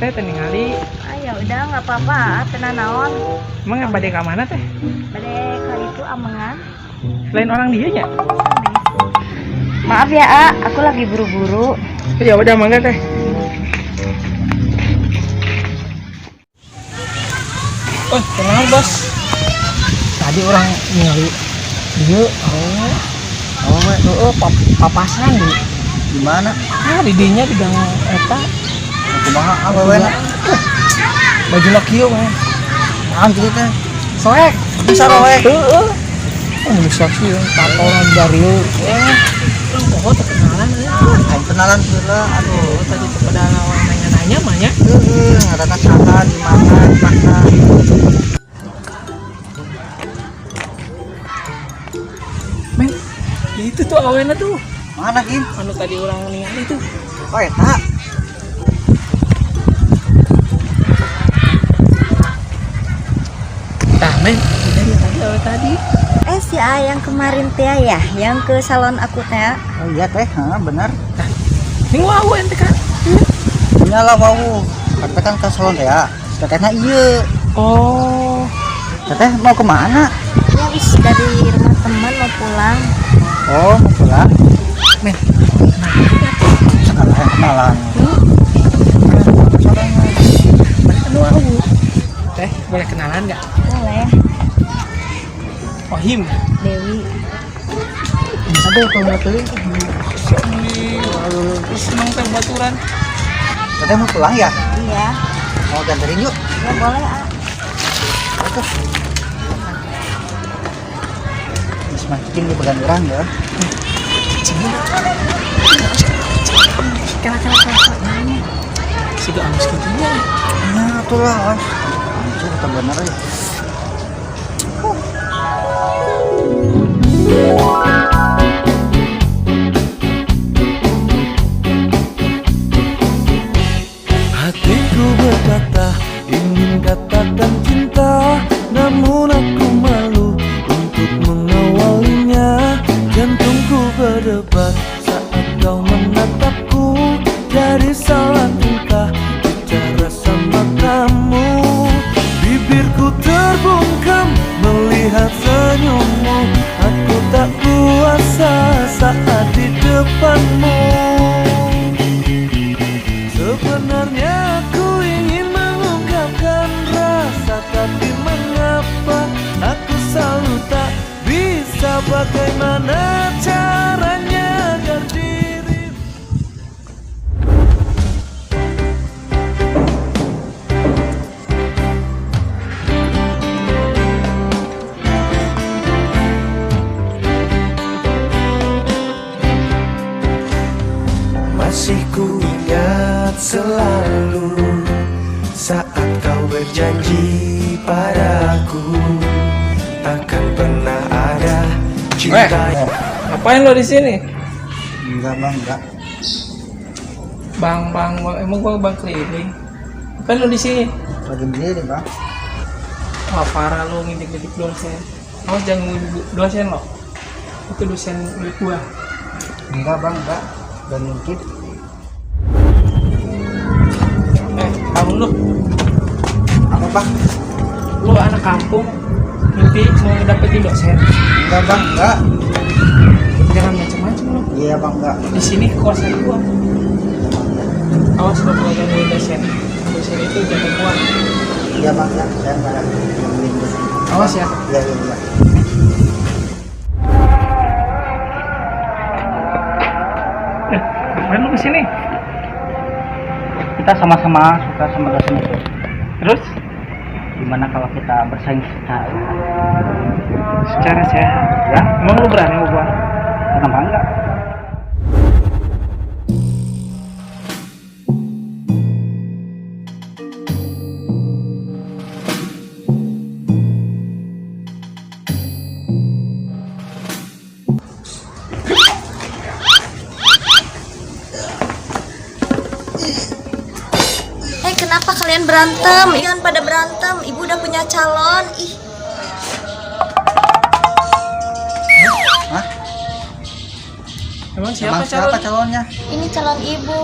teh ningali. Ah ya udah nggak apa-apa, tenan naon. Emang bade ka mana teh? Bade ka itu amengan. Lain orang dia nya? Maaf ya, A, aku lagi buru-buru. Ya udah mangga teh. Oh, kenal bos. Tadi orang ningali dia. Papasan di mana? Ah, di dinya di gang eta. Kumaha awewe? Baju na kieu mah. Naon kieu teh? Soek, Bisa roe. heeh. Oh, bisa sih tatoran dari oh, terkenalan Aing kenalan heula. Aduh, tadi kepada lawan nanya-nanya mah nya. heeh, ngaranna saha di mana mana. Men, itu tuh awena tuh. Mana Kim? Anu tadi orang ningali tuh. Oh, eta. Tah, men, itu tadi awet tadi. Si A yang kemarin teh ya, yang ke salon aku teh. Oh iya teh, heeh bener. Ning wau ente kan. Nyala wau. Katakan ke salon teh ya. Tetehna ieu. Oh, Teteh mau kemana? Ya wis dari rumah teman mau pulang. Oh, mau pulang. men. Sekarang kenalan. Anu wau. Teh, boleh kenalan enggak? Boleh, Oh, him. Dewi. Bisa deh kalau teh. Seneng teh baturan. Teteh mau pulang ya? Iya, Mau ganterin yuk. ya boleh, A. Oke. Semakin dipegang orang ya. Kala-kala siga amus kitunya. Nah, itulah. Itu kata bener ya. Hatiku berkata ingin katakan cinta, namun aku malu untuk mengawalinya. Jantungku berdebar saat kau menatapku, dari salah tingkah bicara sama kamu. Bibirku terbungkam melihat senyummu, aku tak kuasa saat di depanmu. Sebenarnya aku ingin mengungkapkan rasa, tapi mengapa aku selalu tak bisa. Bagaimana caranya agar diri masih ku ingat selalu saat kau berjanji padaku takkan pernah ada cinta. Ngapain lo di sini? Enggak bang, enggak. Bang, emang gua bang keliling. Ngapain lo di sini? Lagi sendiri bang. Wah, parah lo ngidik-ngidik dosen. Awas jangan ngidik dosen lo. Itu dosen milik gua. Enggak bang, enggak. Dan mungkin. Kamu lu Apa bang? lu anak kampung mimpi mau dapetin dosen. Enggak bang, enggak. Jangan macam-macam lu. Iya bang, enggak. Di sini kekuasaan gua. Awas lo kalau gangguin dosen. Dosen itu jaga gua. Iya bang, enggak. Saya enggak ada. Awas ya. Iya, iya, iya. Ngapain lu kesini? Kita sama-sama suka sama dosen itu. Terus Gimana kalau kita bersaing secara sehat ya? Emang lu berani sama gua? kenapa enggak? Kenapa kalian berantem? Jangan pada berantem. Ibu udah punya calon. Ih. Hah? Emang Emang siapa calonnya? Ini calon ibu.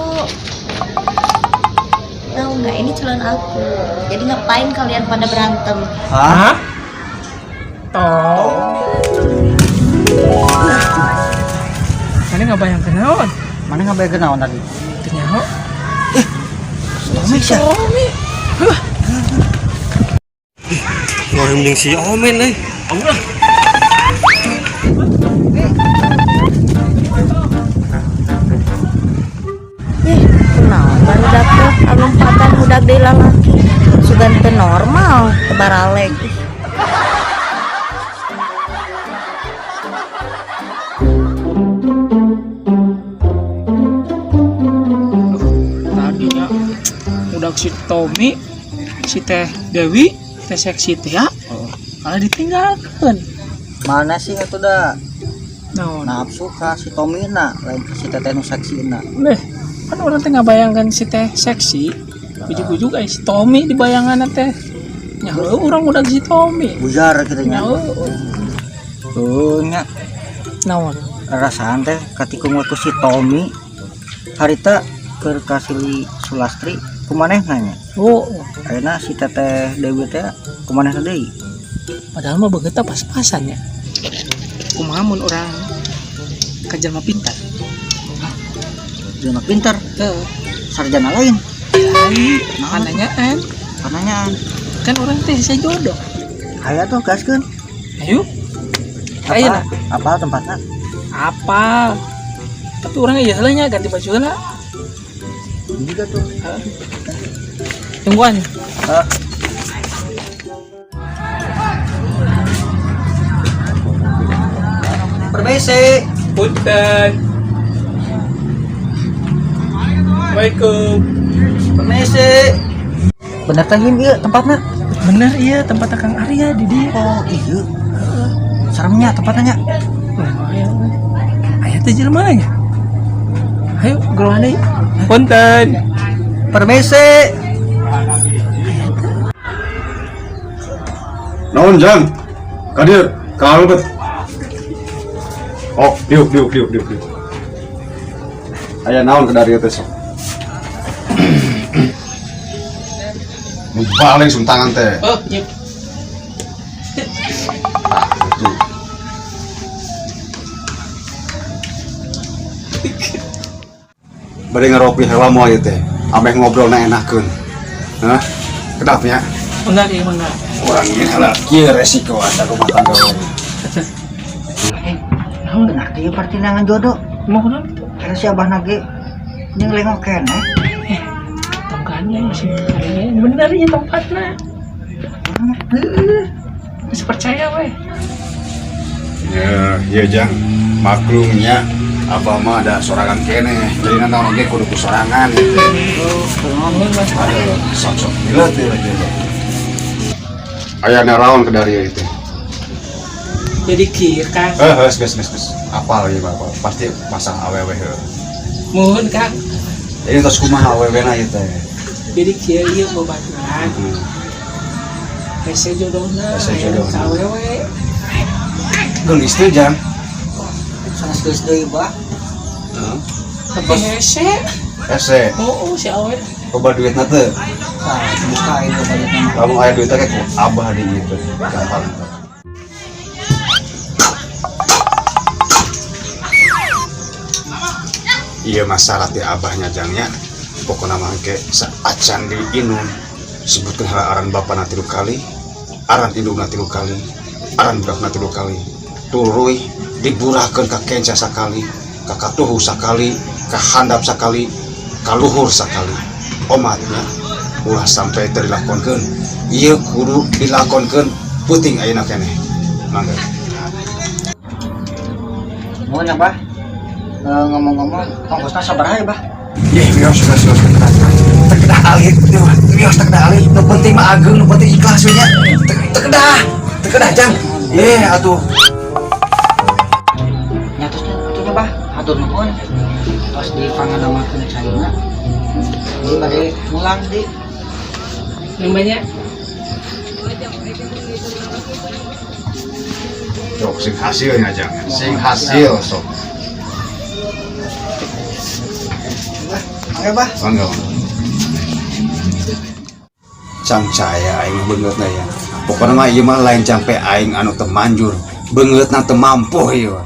tahu nggak ini calon aku. Jadi ngapain kalian pada berantem? Hah? Toh. Mana nggak bayang kenaon? Mana ngabai kenaon tadi? Ternyata. Tommy sih. Ngồi mending si Omen euy. Allah. Kenapa baru dapet lompatan budak deui lalaki. Sugan teu normal tebaralek. Tadinya udah si Tommy, si Teh Dewi, Teh Seksi teh ya, malah ditinggalkan. Mana sih itu dah Naon? nafsu ka si Tommy na lain ka si teteh nu seksi na. Beh, kan orang teh ngabayangkan si Teh Seksi, ujuk-ujuk si Tommy di bayangan teh. Nyaho orang udah si Tommy. Bujar kita nya. Nyaho. Nya Naon? rasaan teh ketika ku si Tommy harita keur kasih Sulastri kumaneh nanya. Oh, Ayeuna si teteh Dewi teh kumaneh deui. padahal mah begitu pas-pasan ya. Kumaha mun orang kajelma pintar. Jelema pintar, Teu. sarjana lain. Lain, nanyaan. Pananyaan. Kan orang teh saya jodoh. Aya tuh gaskeun. Ayo. Ayo nah. Apa tempatnya? Apa? Tapi orang ya salahnya ganti baju lah. Juga tuh. Tungguan. Permisi. Punten. Assalamualaikum. Permisi. Bener teh ieu tempatnya? Bener iya tempat Kang Arya di dia. Oh iya. Seremnya tempatnya. Ayo. Ayo teh jelema nya. Ayo gerohan deui. Punten. Permisi. Naon jang? Kadir, kalbet. Oh, diuk. Aya naon ke dari teh sok? Baling suntangan teh. Oh, iya. Bade ngaropi heula moal ieu teh. Ameh ngobrolna enakeun. Hah? Kedapnya Enggak ieu mah. urang ieu heula kieu resiko asa rumah tangga we. Naon bener teh pertinangan jodoh. Mau kenapa? Karena si abah nage jeung lengok keneh. Tongkatnya masih bener ya tempatnya. Masih percaya weh. Ya, iya jang. Maklumnya abah mah ada sorangan keneh. Jadi naon oge kudu ku sorangan gitu. Aduh, sok-sok gila teh lagi. Aya naraon ke dari itu. Jadi kieu Kang. Geus. Apal ieu Bapak. Pasti pasang awewe heuh. Mohon Kang. Ini tos kumaha awewe-na ieu teh. Jadi kieu ieu babaturan. Hese jodohna. Hese jodohna. Sawewe. Geus teh jang. Sanes geus deui bah. Heeh. Tapi hese. Ese, Oh, si awe. coba duitna teh. Nah, buka itu budgetnya. Lamun aya duit teh ku abah di ieu teh. Gampang. Iya masalah di abahnya jangnya. Pokoknya mah ke saacan di inun sebutkan hal aran bapa nanti kali, aran induk nanti kali, aran budak nanti kali, turui diburahkan ke kenca sakali, ke katuhu sakali, ke handap sakali, ke luhur sakali, omatnya ulah sampai dilakonkan, iya kudu dilakonkan, puting ayeuna keneh, mangga. Mohon ya bah. Ngomong-ngomong, kongkosna sabar aja bah. Bios terkedah alih, bios terkedah alih. Nu penting mah ageng, nu penting ikhlas we nya. Terkedah jang. Atuh. Nyatosnya atunya bah, hatur nuhun. Pas di panganamakeun cairna. Jadi bade mulang di. Namanya Sok sing hasilnya jang, sing hasil sok. Oke bah. Mangga. Cang caya aing beungeutna ya. Pokona mah ieu mah lain campe aing anu teu manjur, beungeutna teu mampu ieu.